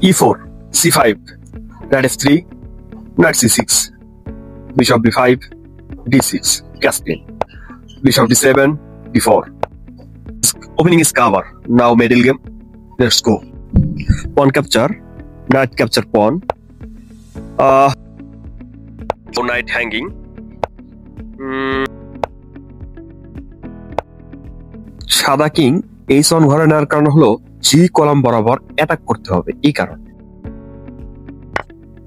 e4, c5, knight f3, knight c6, bishop b5, d6, Caspian, bishop d7, d4. Opening is cover. Now middle game. Let's go. Pawn capture, knight capture pawn. Knight hanging. সাদা king এইচ1 ঘরে নেওয়ার কারণ হলো জি column বরাবর attack করতে হবে, এই কারণে।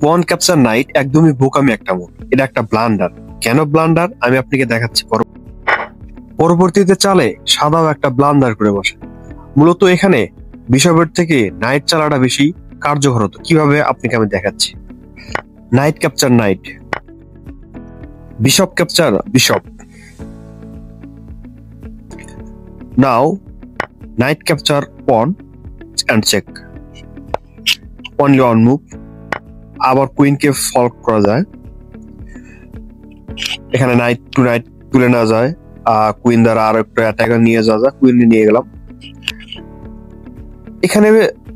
পন ক্যাপচার নাইট একদমই বোকামি একটা মুভ, এটা একটা ব্লান্ডার। কেন ব্লান্ডার আমি আপনাকে দেখাচ্ছি। পরবর্তীতে চালে সাদাও একটা ব্লান্ডার করে বসে। মূলত এখানে বিশপের থেকে নাইট চালাটা বেশি কার্যকর হতো। কিভাবে আপনাকে আমি দেখাচ্ছি। Knight capture knight, bishop capture bishop. Now knight capture pawn and check, only one move. আবার কুইনকে ফল্ট করা যায়, এখানে নাইট টু নাইট তুলে নেওয়া যায়, কুইন দ্বারা আরো একটা অ্যাটাকার নিয়ে যাওয়া যায়। কুইন নিয়ে গেলাম। এখানে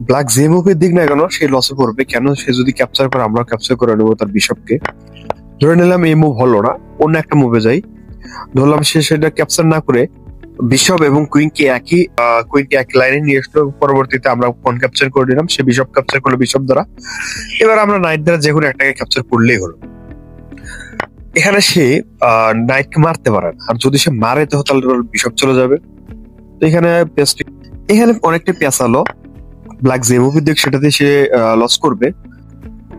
ব্ল্যাক যে মুভের দিক না কেন সে লসে পড়বে। কেন? সে যদি ক্যাপচার করে আমরা ক্যাপচার করে নেবো তার বিশপকে। ধরে নিলাম এই মুভ হলো না, অন্য একটা মুভে যাই। ধরলাম সে সেটা ক্যাপচার না করে বিশপ এবং কুইনকে একই লাইনে নিয়ে আসলো। পরবর্তীতে আমরা পন ক্যাপচার করে নিলাম, সে বিশপ ক্যাপচার করলো বিশপ দ্বারা। এবার আমরা নাইট দ্বারা যে কোনো একটাকে ক্যাপচার করলেই হলো। এখানে সে নাইটকে মারতে পারে না, আর যদি সে মারে তাহলে বিশপ চলে যাবে। তো এখানে অনেকটা পেঁচালো। ব্ল্যাক যে মুভি দেখ সেটাতে সে লস করবে।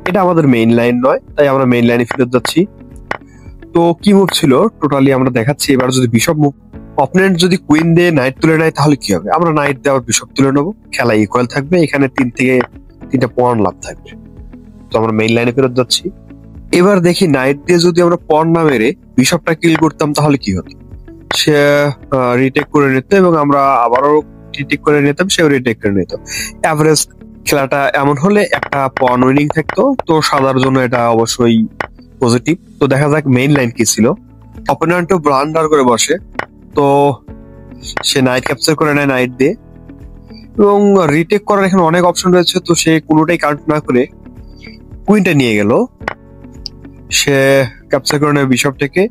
এটা আমাদের মেইন লাইন নয়, তাই আমরা মেইন লাইনে ফেরত যাচ্ছি। তো কি মুভ ছিল টোটালি আমরা দেখাচ্ছি। এবার যদি বিশপ মুভ, অপোনেন্ট যদি কুইন দিয়ে নাইট তুলে নেয় তাহলে কি হবে? আমরা নাইট দিয়ে আবার বিশপ তুলে নেবো, খেলা ইকুয়াল থাকবে। এখানে 3 থেকে 3টা পয়েন্ট লাভ থাকবে। তো আমরা মেইন লাইনে ফেরত যাচ্ছি। এবার দেখি নাইট দিয়ে যদি আমরা পন না মেরে বিশপটা কিল করতাম তাহলে কি হতো। সে রিটেক করে নিত এবং আমরা আবারও রিটেক করে নিতাম, সেও রিটেক করে নিত। অ্যাভারেজ খেলাটা এমন হলে একটা পন উইনিং থাকতো। তো সাদার জন্য এটা অবশ্যই পজিটিভ। তো দেখা যাক মেইন লাইন কি ছিল। অপোনেন্টও ব্লান্ডার করে বসে, তো সে নাইট ক্যাপচার করে নেয় নাইট দিয়ে, এবং রিটেক করার এখানে অনেক অপশন রয়েছে। তো সে কোনোটাই কাউন্ট না করে কুইনটা নিয়ে গেল। সে ক্যাপচার করে নেয় বিশপ থেকে,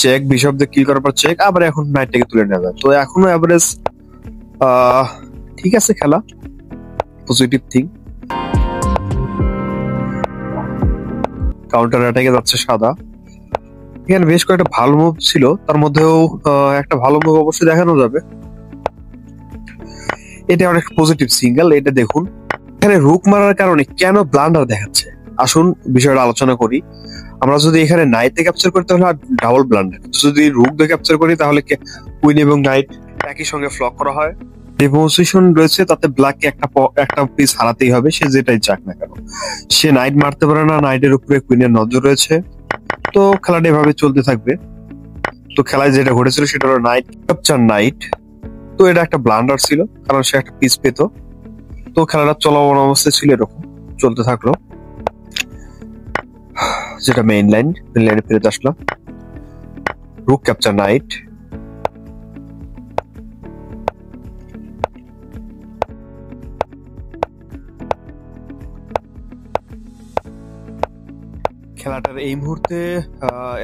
চেক, বিশপ দিয়ে কিল করার পর চেক, আবার এখন নাইটটাকে তুলে নেওয়া যায়। তো এখনো অ্যাভারেজ ঠিক আছে খেলা, পজিটিভ থিং। কাউন্টার অ্যাটাকে যাচ্ছে সাদা। এখানে বেশ কয়েকটা ভালো মুভ ছিল, তার মধ্যেও একটা ভালো মুভ অবশ্যই দেখানো যাবে। এটা অনেক পজিটিভ সিঙ্গেল। এটা দেখুন, এখানে রুক মারার কারণে কেন ব্লান্ডার দেখাচ্ছে। আসুন বিষয়টা আলোচনা করি। আমরা যদি এখানে নাইট দিয়ে ক্যাপচার করি তাহলে ডাবল ব্লান্ডার, যদি রুক দিয়ে ক্যাপচার করি তাহলে কুইন এবং নাইট একই সঙ্গে ফ্লক করা হয়। যে পজিশন রয়েছে তাতে ব্ল্যাককে একটা পিস হারাতেই হবে, সে যেটাই চাক না কেন। সে নাইট মারতে পারে না, নাইটের উপরে কুইনের নজর রয়েছে। তো খেলাটা এভাবে চলতে থাকবে। তো খেলায় যেটা ঘটেছিল সেটা হলো নাইট ক্যাপচার নাইট। তো এটা একটা ব্লান্ডার ছিল, কারণ সে একটা পিস পেত। তো খেলাটা চলমান অবস্থায় ছিল, এরকম চলতে থাকলো। যেটা মেইন লাইনে ফিরে আসলাম। রুক ক্যাপচার নাইট, খেলাটার এই মুহূর্তে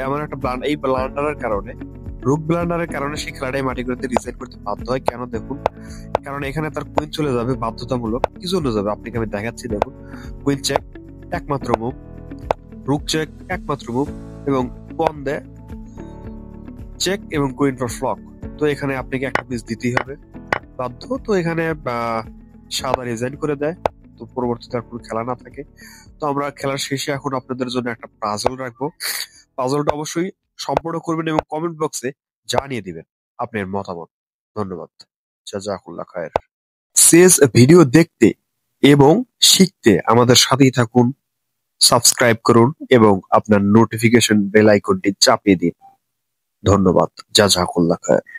এমন একটা এই ব্লান্ডারের কারণে, রুক ব্লান্ডারের কারণে সেই খেলাটাই মাটি করতে রিসেট করতে বাধ্য হয়। কেন দেখুন, কারণ এখানে তার কুইন চলে যাবে বাধ্যতামূলক। কি জন্য যাবে আপনাকে আমি দেখাচ্ছি। দেখুন, কুইন চেক একমাত্র মুভ, রুক চেক একমাত্র মুভ, এবং পন দেয় চেক এবং কুইন ফর ফ্লক। তো এখানে আপনাকে একটা পিস দিতেই হবে বাধ্য। তো এখানে সাদা রিজাইন করে দেয়। তো পরবর্তীতে আর কোনো খেলা না থাকে। তো আমরা খেলার শেষে এখন আপনাদের জন্য একটা পাজল রাখবো। পাজলটা অবশ্যই সম্পূর্ণ করবেন এবং কমেন্ট বক্সে জানিয়ে দিবেন আপনার মতামত। ধন্যবাদ। জাযাকুল্লাহ খায়ের। শেষ ভিডিও দেখতে এবং শিখতে আমাদের সাথেই থাকুন, সাবস্ক্রাইব করুন এবং আপনার নোটিফিকেশন বেল আইকনটি চাপিয়ে দিন। ধন্যবাদ। জাযাকুল্লাহ খায়ের।